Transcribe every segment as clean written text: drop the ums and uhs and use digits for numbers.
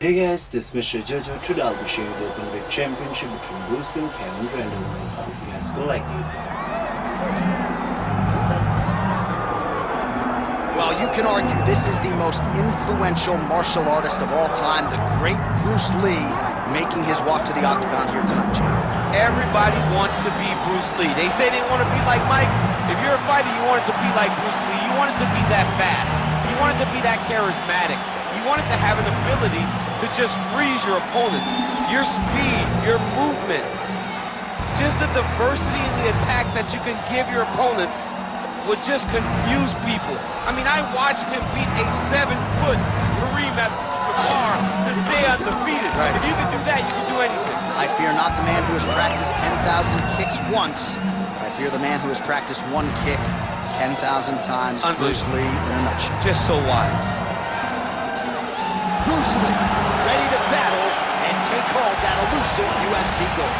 Hey guys, this is Mr. Jojo. Today I'll be sharing the openweight championship between Bruce Lee and Randleman. Hope you guys will like it. Well, you can argue this is the most influential martial artist of all time, the great Bruce Lee, making his walk to the octagon here tonight, Jim. Everybody wants to be Bruce Lee. They say they want to be like Mike. If you're a fighter, you want it to be like Bruce Lee. You want it to be that fast. You want it to be that charismatic. You want it to have an ability to just freeze your opponents. Your speed, your movement, just the diversity in the attacks that you can give your opponents would just confuse people. I mean, I watched him beat a 7-foot Kareem Abdul-Jabbar to stay undefeated. Right. If you can do that, you can do anything. I fear not the man who has practiced 10,000 kicks once. I fear the man who has practiced one kick 10,000 times. Bruce Lee in a nutshell. Just so wise. Bruce Lee, ready to battle and take home that elusive UFC gold.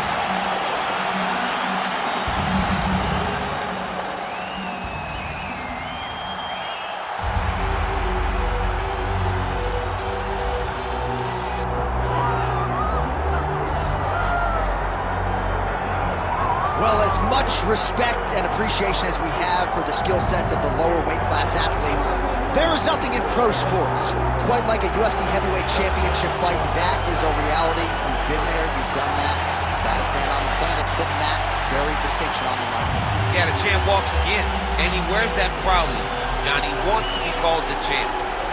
Well, as much respect and appreciation as we have for the skill sets of the lower weight class athletes, there is nothing in pro sports quite like a UFC heavyweight championship fight. That is a reality. You've been there, you've done that. Baddest man on the planet, putting that very distinction on the line tonight. Yeah, the champ walks again, and he wears that proudly. Johnny wants to be called the champ.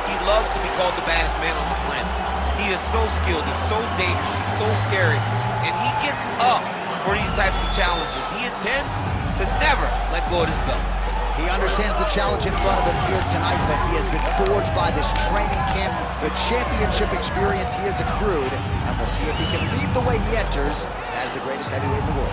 He loves to be called the baddest man on the planet. He is so skilled, he's so dangerous, he's so scary, and he gets up for these types of challenges. He intends to never let go of his belt. He understands the challenge in front of him here tonight, but he has been forged by this training camp, the championship experience he has accrued, and we'll see if he can lead the way he enters as the greatest heavyweight in the world.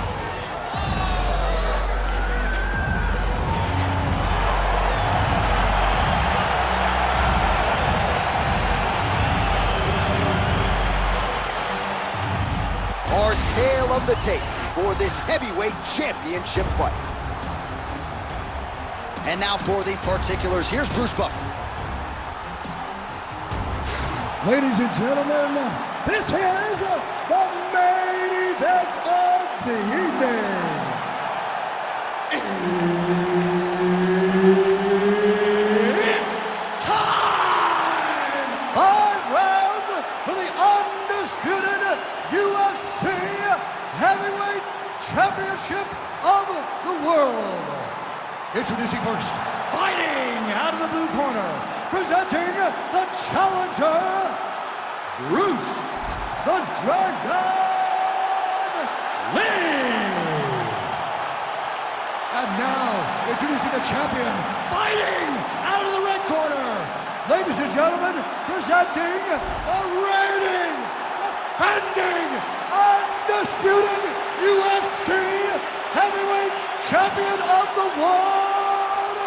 Our tale of the tape for this heavyweight championship fight. And now for the particulars, here's Bruce Buffer. Ladies and gentlemen, this is the main event of the evening. It's time! 5 rounds for the undisputed UFC Heavyweight Championship of the world. Introducing first, fighting out of the blue corner, presenting the challenger, Bruce the Dragon Lee. And now, introducing the champion, fighting out of the red corner, ladies and gentlemen, presenting the reigning, defending, undisputed UFC Heavyweight Champion of the world,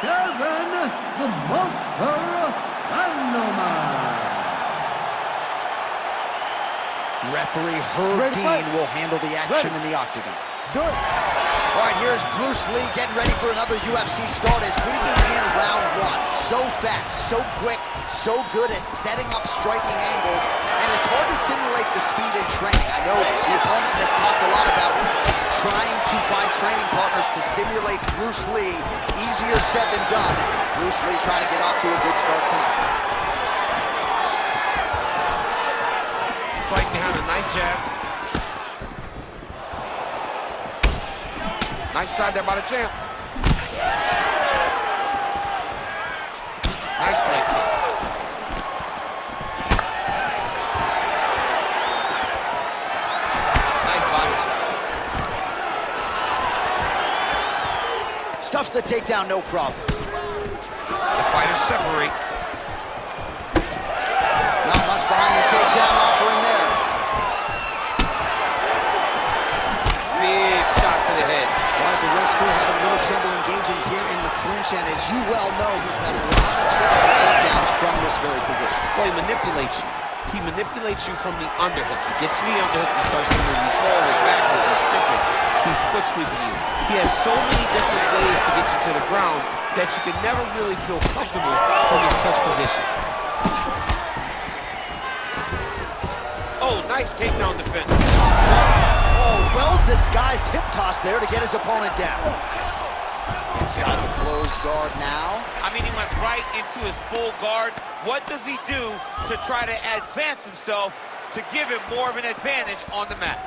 Kevin the Monster Randleman. Referee Herb Dean will handle the action in the octagon. Do it. All right, here's Bruce Lee getting ready for another UFC start as we begin round one. So fast, so quick, so good at setting up striking angles, and it's hard to simulate the speed in training. I know the opponent has talked a lot about trying to find training partners to simulate Bruce Lee. Easier said than done. Bruce Lee trying to get off to a good start tonight. Right behind a nice jab. Nice shot there by the champ. Nice leg kick. Nice body shot. Stuffs the takedown, no problem. The fighters separate. Not much behind the takedown offering there. Big shot to the head. All right, the wrestler having a little trouble engaging here in the clinch, and as you well know, he's got a lot of tricks and takedowns from this very position. Well, he manipulates you. He manipulates you from the underhook. He gets to the underhook and starts to move you forward, backwards, and stripping. He's foot sweeping you. He has so many different ways to get you to the ground that you can never really feel comfortable from his clinch position. Nice takedown defense. Oh, well-disguised hip toss there to get his opponent down. Inside the closed guard now. I mean, he went right into his full guard. What does he do to try to advance himself to give him more of an advantage on the mat?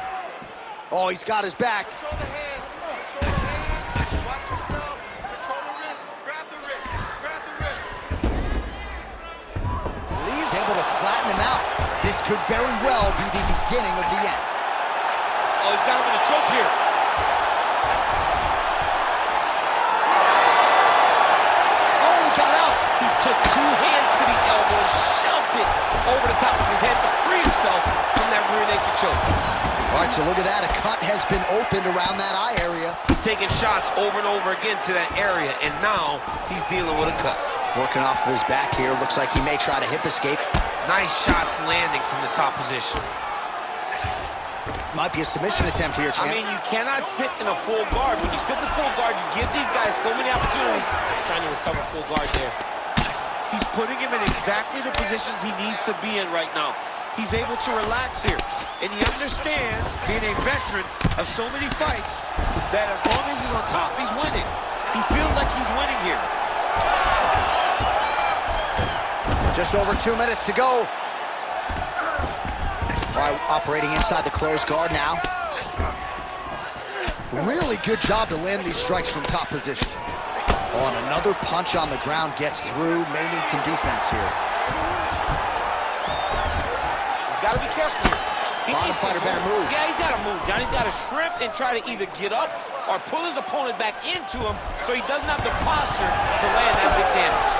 Oh, he's got his back. Control the hands. Control the hands. Watch yourself. Control the wrist. Grab the wrist. Grab the wrist. Lee's able to flatten him out. This could very well be the beginning of the end. Oh, he's got him in a choke here. Oh, he got out. He took two hands to the elbow and shoved it over the top of his head to free himself from that rear naked choke. All right, so look at that. A cut has been opened around that eye area. He's taking shots over and over again to that area, and now he's dealing with a cut. Working off of his back here. Looks like he may try to hip escape. Nice shots landing from the top position. Might be a submission attempt here, champ. I mean, you cannot sit in a full guard. When you sit in the full guard, you give these guys so many opportunities. Trying to recover full guard there. He's putting him in exactly the positions he needs to be in right now. He's able to relax here, and he understands, being a veteran of so many fights, that as long as he's on top, he's winning. He feels like he's winning here. Just over 2 minutes to go. All right, operating inside the closed guard now. Really good job to land these strikes from top position. Oh, and another punch on the ground gets through. May need some defense here. Got to be careful here. He Bottom needs fighter better move. Yeah, he's got to move, John. He's got to shrimp and try to either get up or pull his opponent back into him so he doesn't have the posture to land that big damage.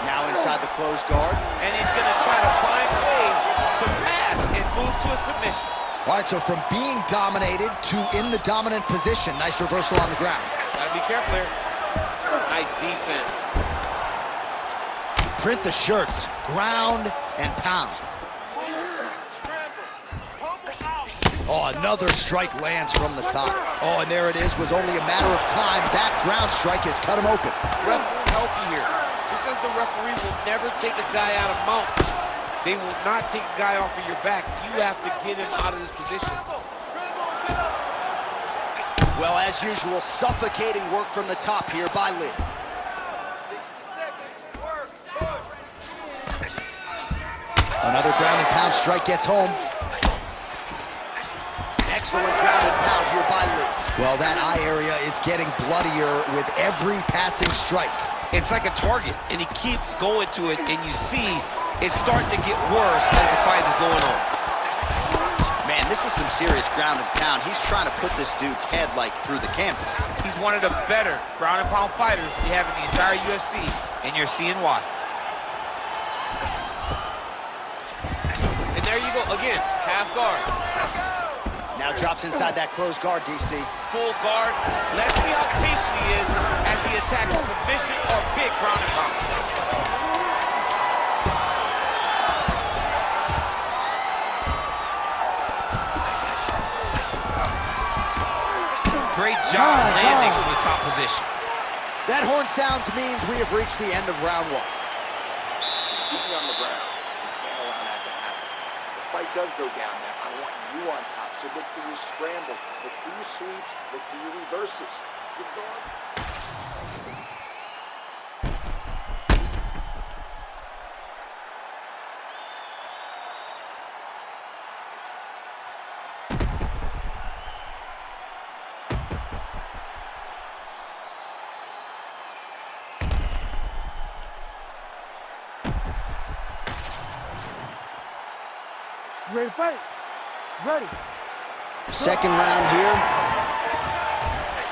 Now inside the closed guard. And he's going to try to find ways to pass and move to a submission. All right, so from being dominated to in the dominant position. Nice reversal on the ground. Got to be careful here. Nice defense. Print the shirts. Ground and pound. Oh, another strike lands from the top. Oh, and there it is. Was only a matter of time. That ground strike has cut him open. Ref will help you here. Just as the referee will never take a guy out of mount, they will not take a guy off of your back. You have to get him out of this position. Well, as usual, suffocating work from the top here by Lee. 60 seconds. Work. Another ground and pound strike gets home. Excellent ground and pound here by Lee. Well, that eye area is getting bloodier with every passing strike. It's like a target, and he keeps going to it, and you see it's starting to get worse as the fight is going on. Man, this is some serious ground and pound. He's trying to put this dude's head, like, through the canvas. He's one of the better ground and pound fighters we have in the entire UFC, and you're seeing why. And there you go, again, half guard. Now drops inside that closed guard, DC. Full guard. Let's see how patient he is as he attacks a submission or big ground and pound. Great job landing from the top position. That horn sounds means we have reached the end of round one. Keep me on the ground. You can't allow that to happen. The fight does go down there. I want you on top. So look for your scrambles, look for your sweeps, look for your reverses. Your guard. Ready to fight? Ready. Second round here.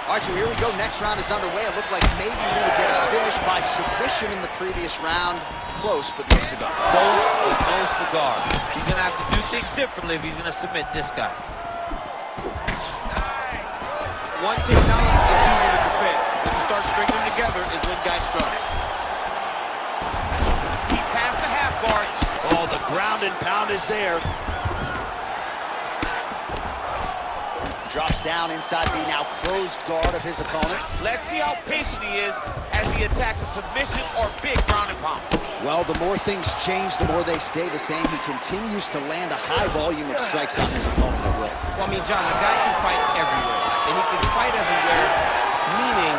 All right, so here we go. Next round is underway. It looked like maybe we would get a finish by submission in the previous round. Close, but no cigar. Close, but no cigar. He's going to have to do things differently if he's going to submit this guy. One takedown is easy to defend. When you start stringing them together is when guys struggle. He passed the half guard. Oh, the ground and pound is there. Drops down inside the now closed guard of his opponent. Let's see how patient he is as he attacks a submission or big ground and pound. Well, the more things change, the more they stay the same. He continues to land a high volume of strikes on his opponent at will. Well, I mean, John, the guy can fight everywhere. And he can fight everywhere, meaning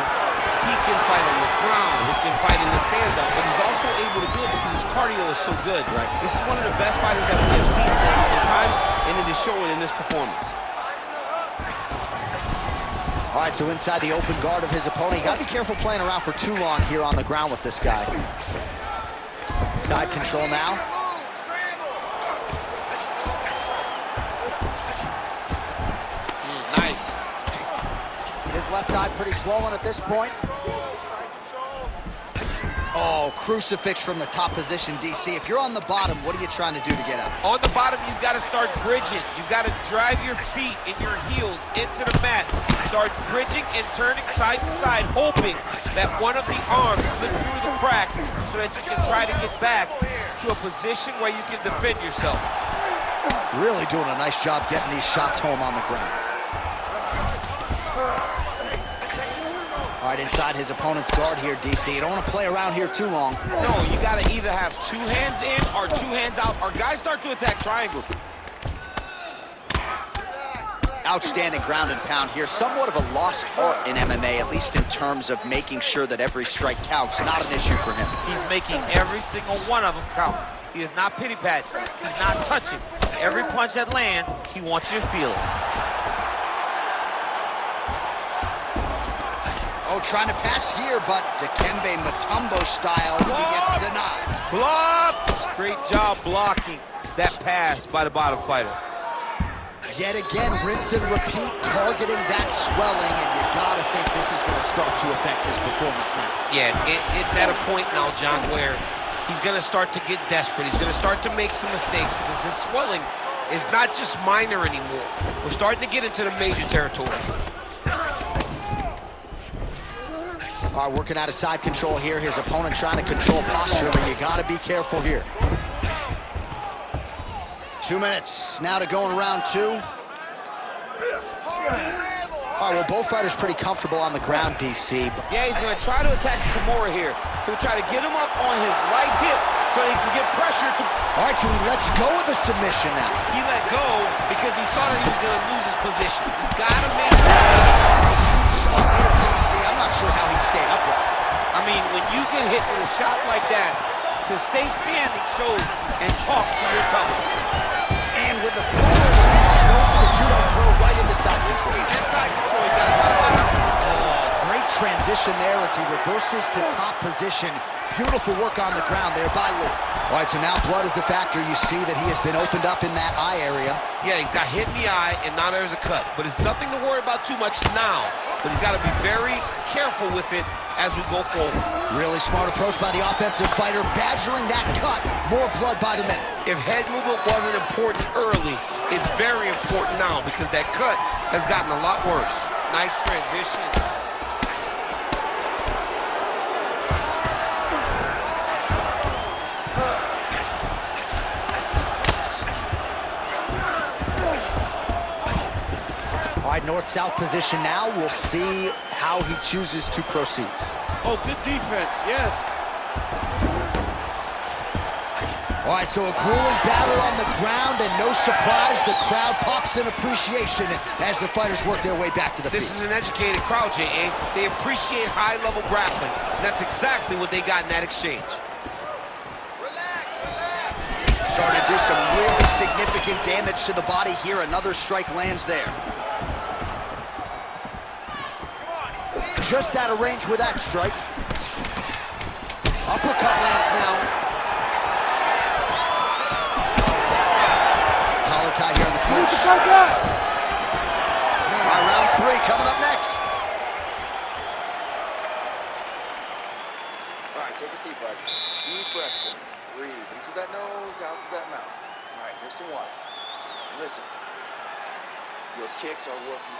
he can fight on the ground, he can fight in the stand-up, but he's also able to do it because his cardio is so good. Right. This is one of the best fighters that we have seen for a long time, and it is showing in this performance. All right, so inside the open guard of his opponent. You gotta be careful playing around for too long here on the ground with this guy. Side control now. Nice. His left eye pretty swollen at this point. Oh, crucifix from the top position, DC. If you're on the bottom, what are you trying to do to get out? On the bottom, you've got to start bridging. You've got to drive your feet and your heels into the mat. Start bridging and turning side to side, hoping that one of the arms slips through the cracks so that you can try to get back to a position where you can defend yourself. Really doing a nice job getting these shots home on the ground. All right, inside his opponent's guard here, DC. You don't want to play around here too long. No, you got to either have two hands in or two hands out, or guys start to attack triangles. Outstanding ground and pound here. Somewhat of a lost art in MMA, at least in terms of making sure that every strike counts. Not an issue for him. He's making every single one of them count. He is not pity-patting. He's not touching. Every punch that lands, he wants you to feel it. Oh, trying to pass here, but Dikembe Mutombo style, he gets denied. Block! Great job blocking that pass by the bottom fighter. Yet again, rinse and repeat, targeting that swelling, and you gotta think this is gonna start to affect his performance now. Yeah, it's at a point now, John, where he's gonna start to get desperate. He's gonna start to make some mistakes because this swelling is not just minor anymore. We're starting to get into the major territory. All right, working out of side control here. His opponent trying to control posture, but you gotta be careful here. 2 minutes now to go in round two. All right, well, both fighters pretty comfortable on the ground, DC. Yeah, he's gonna try to attack Kimura here. He'll try to get him up on his right hip so he can get pressure to... All right, so he lets go of the submission now. He let go because he saw that he was gonna lose his position. You gotta make... DC, I'm not sure how he stayed upright. I mean, when you get hit with a shot like that, to stay standing shows and talks to your toughness. And with authority, goes for the judo throw right into side control. He's inside control. He's got a lot of distance. Oh, great transition there as he reverses to top position. Beautiful work on the ground there by Lee. All right, so now blood is a factor. You see that he has been opened up in that eye area. Yeah, he's got hit in the eye, and now there's a cut. But it's nothing to worry about too much now. But he's got to be very careful with it as we go forward. Really smart approach by the offensive fighter, badgering that cut. More blood by the minute. If head movement wasn't important early, it's very important now because that cut has gotten a lot worse. Nice transition. All right, north-south position now. We'll see how he chooses to proceed. Oh, good defense, yes. All right, so a grueling battle on the ground, and no surprise, the crowd pops in appreciation as the fighters work their way back to the This feet. is an educated crowd, J.A. They appreciate high-level grappling, and that's exactly what they got in that exchange. Starting to do some really significant damage to the body here. Another strike lands there. Just out of range with that strike. Uppercut lands now. Collar tie here in the clinch. All right, round three coming up next. All right, take a seat, bud. Deep breath, boy. Breathe in through that nose, out through that mouth. All right, here's some water. Listen, your kicks are working.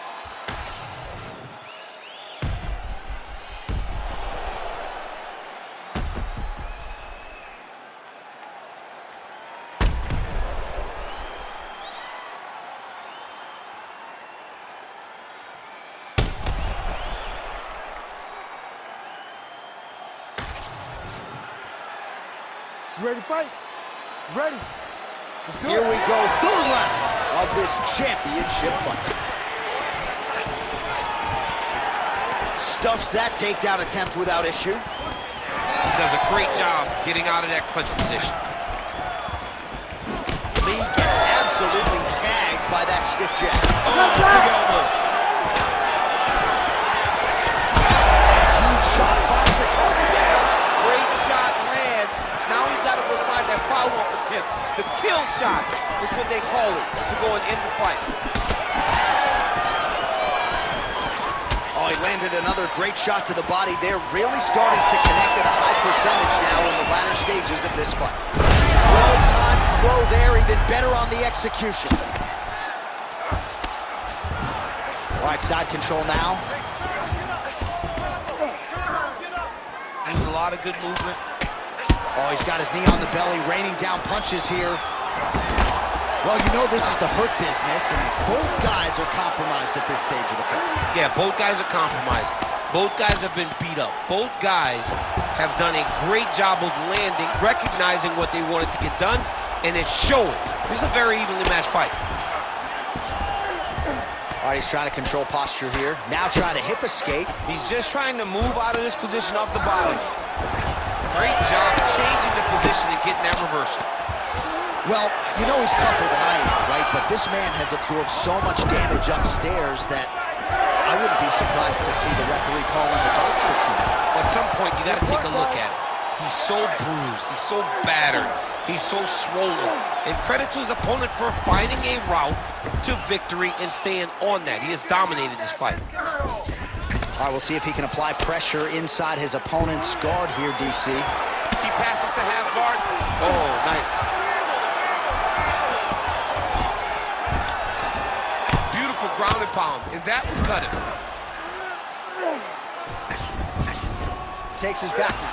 ready to fight? Ready. Here we go, third round of this championship fight. Stuffs that takedown attempt without issue. He does a great job getting out of that clinch position. Lee gets absolutely tagged by that stiff jab. Oh, big elbow. Huge shot finds the target there. Great shot lands. Now he's got to go find that follow-up attempt. The kill shot is what they call it, to go and end the fight. Oh, he landed another great shot to the body. They're really starting to connect at a high percentage now in the latter stages of this fight. Well-timed throw there, even better on the execution. All right, side control now. Using a lot of good movement. Oh, he's got his knee on the belly, raining down punches here. Well, you know this is the hurt business, and both guys are compromised at this stage of the fight. Yeah, both guys are compromised. Both guys have been beat up. Both guys have done a great job of landing, recognizing what they wanted to get done, and it's showing. This is a very evenly matched fight. All right, he's trying to control posture here. Now trying to hip escape. He's just trying to move out of this position off the bottom. Great job changing the position and getting that reversal. Well, you know he's tougher than I am, right? But this man has absorbed so much damage upstairs that I wouldn't be surprised to see the referee call on the doctor soon. At some point, you got to take a look at it. He's so bruised, he's so battered, he's so swollen. And credit to his opponent for finding a route to victory and staying on that. He has dominated this fight. All right, we'll see if he can apply pressure inside his opponent's guard here, DC. He passes to half guard. Oh, nice. Beautiful ground and pound, and that would cut him. Takes his back now.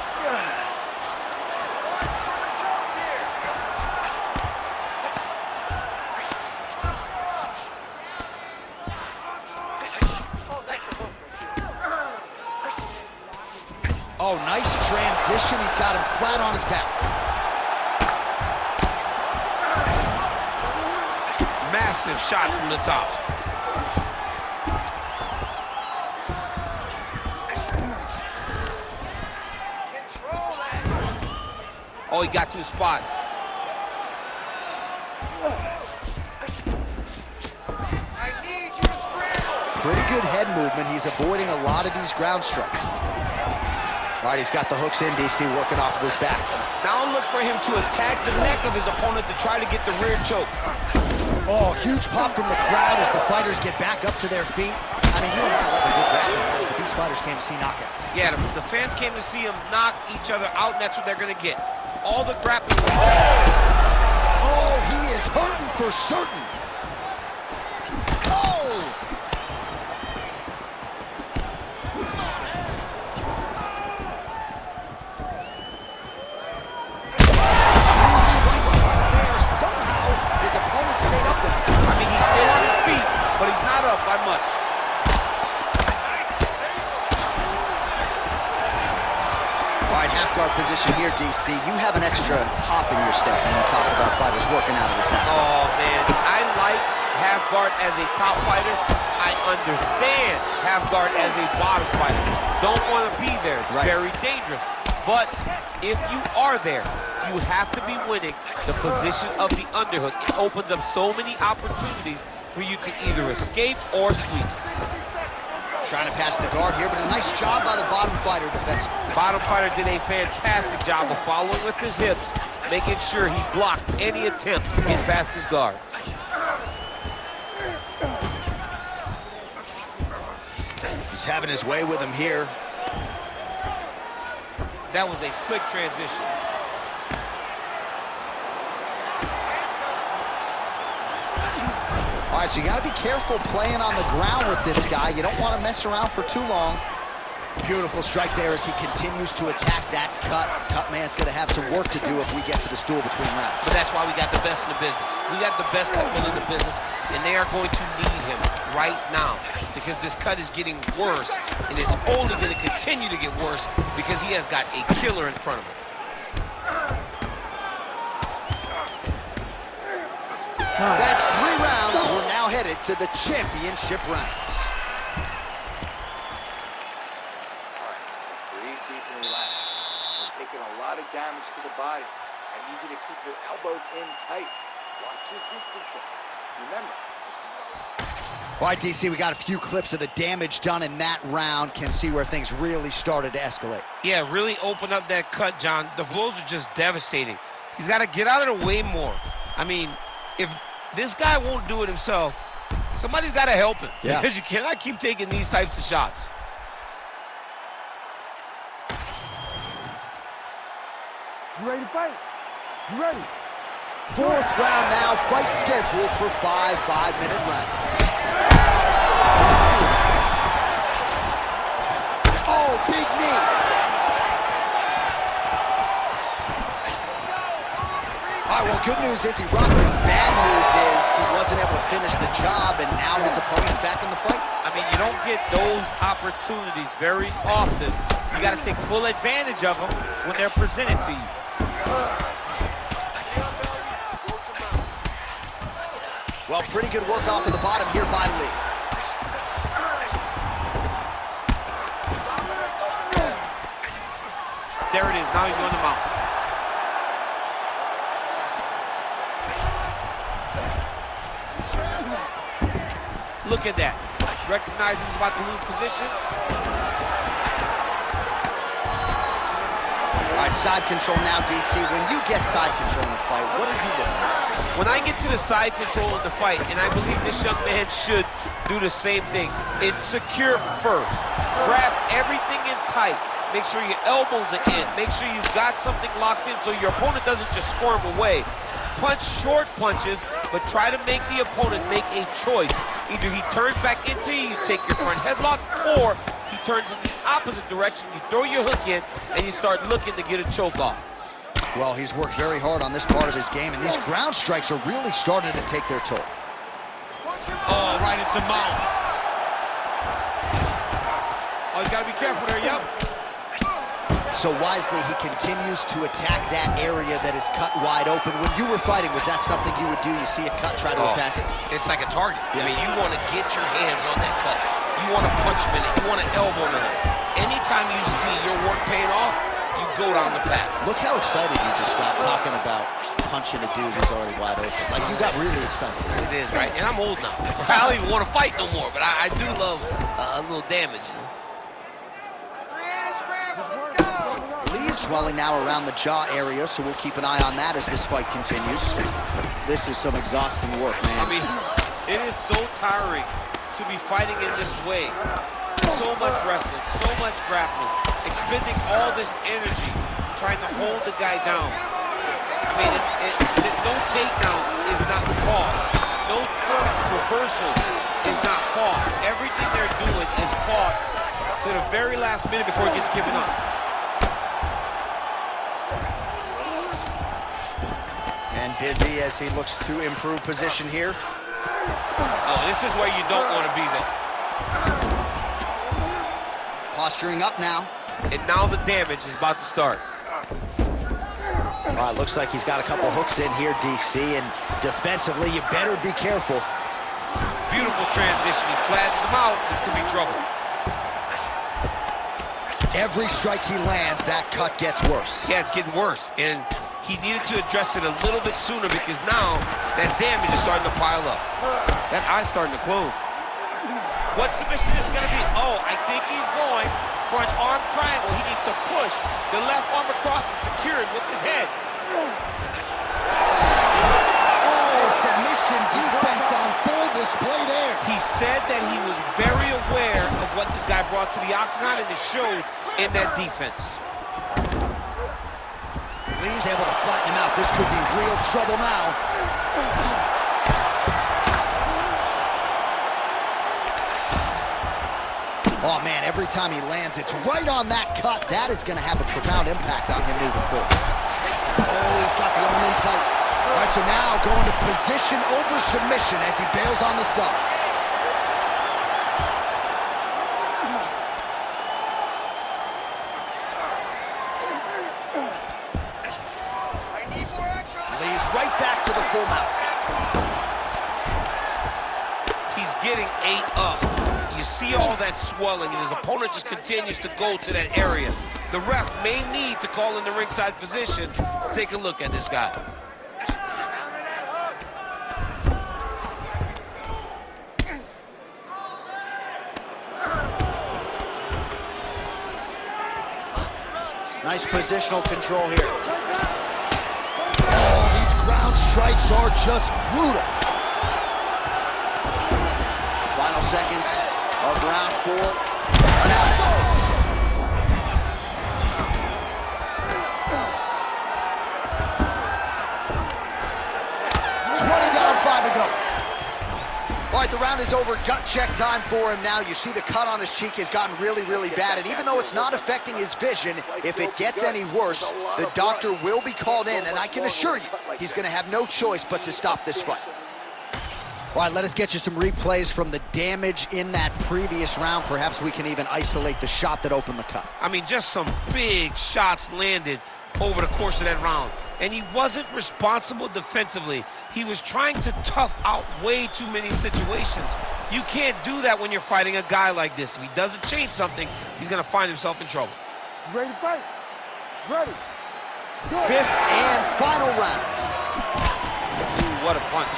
Oh, nice transition. He's got him flat on his back. Massive shot from the top. Oh, he got to the spot. I need you to scramble. Pretty good head movement. He's avoiding a lot of these ground strikes. All right, he's got the hooks in, DC, working off of his back. Now look for him to attack the neck of his opponent to try to get the rear choke. Oh, huge pop from the crowd as the fighters get back up to their feet. I mean, you and I love a good wrestling match, but these fighters came to see knockouts. Yeah, the fans came to see him knock each other out, and that's what they're going to get. All the grappling. Oh, he is hurting for certain. Oh! Somehow, his opponent stayed up with him. I mean, he's still on his feet, but he's not up by much. All right, half guard position here, DC. You have an extra hop in your step when you talk about fighters working out of this half. Oh, man, I like half guard as a top fighter. I understand half guard as a bottom fighter. Don't want to be there. It's Right. very dangerous. But if you are there, you have to be winning the position of the underhook. It opens up so many opportunities for you to either escape or sweep. Trying to pass the guard here, but a nice job by the bottom fighter defensively. Bottom fighter did a fantastic job of following with his hips, making sure he blocked any attempt to get past his guard. He's having his way with him here. That was a slick transition. All right, so you got to be careful playing on the ground with this guy. You don't want to mess around for too long. Beautiful strike there as he continues to attack that cut. Cut man's going to have some work to do if we get to the stool between rounds. But that's why we got the best in the business. We got the best cutman in the business, and they are going to need him right now because this cut is getting worse, and it's only going to continue to get worse because he has got a killer in front of him. That's 3 rounds. We're now headed to the championship rounds. All right, let's breathe deep and relax. You're taking a lot of damage to the body. I need you to keep your elbows in tight. Watch your distancing. Remember, All right, DC, we got a few clips of the damage done in that round. Can see where things really started to escalate. Yeah, really open up that cut, John. The blows are just devastating. He's got to get out of the way more. I mean, if this guy won't do it himself, somebody's got to help him. Yeah. Because you cannot keep taking these types of shots. You ready to fight? You ready? 4th round now, fight scheduled for 5 5-minute rounds. Oh, big knee. All right, well, good news is he rocked him. Bad news is he wasn't able to finish the job, and now his opponent's back in the fight. I mean, you don't get those opportunities very often. You got to take full advantage of them when they're presented to you. Well, pretty good work off of the bottom here by Lee. There it is. Now he's going to mount. Look at that. Recognize he was about to lose position. All right, side control now, DC. When you get side control in the fight, what are you looking at? When I get to the side control of the fight, and I believe this young man should do the same thing, it's secure first. Grab everything in tight. Make sure your elbows are in. Make sure you've got something locked in so your opponent doesn't just squirm away. Punch short punches, but try to make the opponent make a choice. Either he turns back into you, you take your front headlock, or he turns in the opposite direction, you throw your hook in, and you start looking to get a choke off. Well, he's worked very hard on this part of his game, and these ground strikes are really starting to take their toll. Oh, right into mount. Oh, he's got to be careful there, yep. So wisely, he continues to attack that area that is cut wide open. When you were fighting, was that something you would do? You see a cut, try to attack it? It's like a target. Yeah. I mean, you want to get your hands on that cut. You want to punch him in it. You want to elbow him in it. Anytime you see your work paying off, you go down the path. Look how excited you just got talking about punching a dude who's already wide open. Like, you got really excited. It is, right? And I'm old now. I don't even want to fight no more, but I do love a little damage, you know? Lee's swelling now around the jaw area, so we'll keep an eye on that as this fight continues. This is some exhausting work, man. I mean, it is so tiring to be fighting in this way. So much wrestling, so much grappling, expending all this energy trying to hold the guy down. I mean, no takedown is not fought. No reversal is not fought. Everything they're doing is fought to the very last minute before it gets given up. And busy as he looks to improve position here. Oh, this is where you don't want to be, though. Posturing up now. And now the damage is about to start. All right, looks like he's got a couple hooks in here, DC, and defensively, you better be careful. Beautiful transition. He flattens him out. This could be trouble. Every strike he lands, that cut gets worse. Yeah, it's getting worse. And he needed to address it a little bit sooner because now that damage is starting to pile up. That eye's starting to close. What submission is going to be? Oh, I think he's going for an arm triangle. He needs to push the left arm across and secure it with his head. Oh, submission defense on full display there. He said that he was very aware of what this guy brought to the octagon, and it showed in that defense. Lee's able to flatten him out. This could be real trouble now. Oh, man, every time he lands, it's right on that cut. That is going to have a profound impact on him moving forward. Oh, he's got the arm in tight. All right, so now going to position over submission as he bails on the sub. Lee's right back to the full mount. getting ate up. You see all that swelling, and his opponent just continues to go to that area. The ref may need to call in the ringside physician to take a look at this guy. Nice positional control here. Oh, these ground strikes are just brutal. Final seconds of round 4. An elbow. 20 down, 5 to go. All right, the round is over. Gut check time for him now. You see the cut on his cheek has gotten really, really bad. And even though it's not affecting his vision, if it gets any worse, the doctor will be called in. And I can assure you, he's going to have no choice but to stop this fight. All right, let us get you some replays from the damage in that previous round. Perhaps we can even isolate the shot that opened the cut. I mean, just some big shots landed over the course of that round. And he wasn't responsible defensively. He was trying to tough out way too many situations. You can't do that when you're fighting a guy like this. If he doesn't change something, he's going to find himself in trouble. You ready to fight? Ready. Fifth and final round. Ooh, what a punch.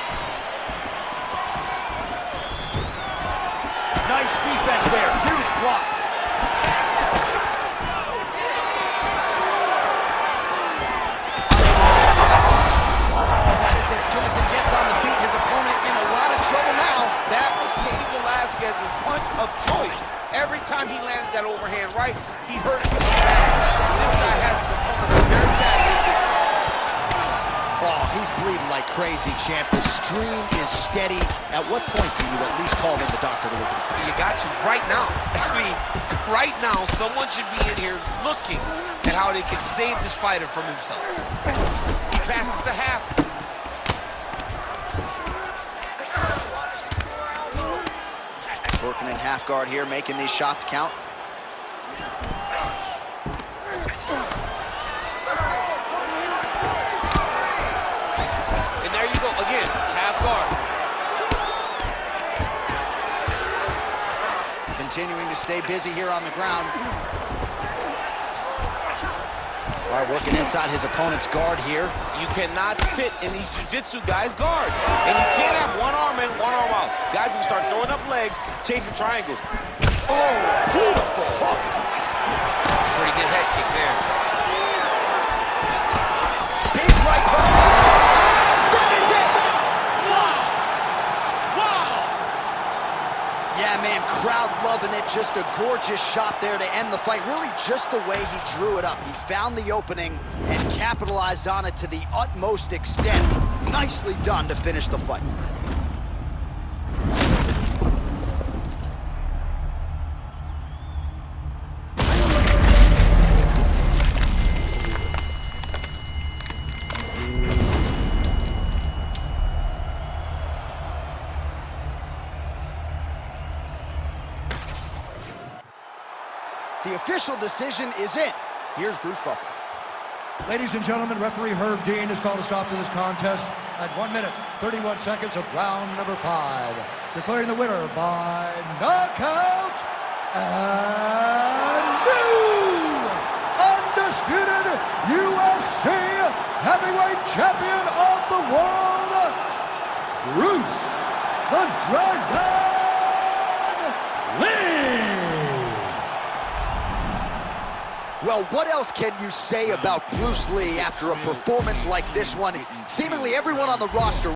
Nice defense there. Huge block. Punch of choice. Every time he landed that overhand right, he hurt him bad. This guy has his opponent very badly. Oh, he's bleeding like crazy, champ. The stream is steady. At what point do you at least call in the doctor to look at it? You got you right now. I mean, right now, someone should be in here looking at how they can save this fighter from himself. He passes the half. Working in half guard here, making these shots count. And there you go, again, half guard. Continuing to stay busy here on the ground. All right, working inside his opponent's guard here. You cannot sit in these jiu-jitsu guys' guard. And you can't have one arm in, one arm out. Guys will start throwing up legs, chasing triangles. Oh, beautiful hook. Pretty good head kick there. Big right hook. That is it. Wow. Yeah, man, crowd loving it. Just a gorgeous shot there to end the fight. Really just the way he drew it up. He found the opening and capitalized on it to the utmost extent. Nicely done to finish the fight. The official decision is in. Here's Bruce Buffer. Ladies and gentlemen, referee Herb Dean has called a stop to this contest at 1 minute, 31 seconds of round number 5. Declaring the winner by knockout and new undisputed UFC heavyweight champion of the world, Bruce the Dragon Lee. Well, what else can you say about Bruce Lee after a performance like this one? Seemingly everyone on the roster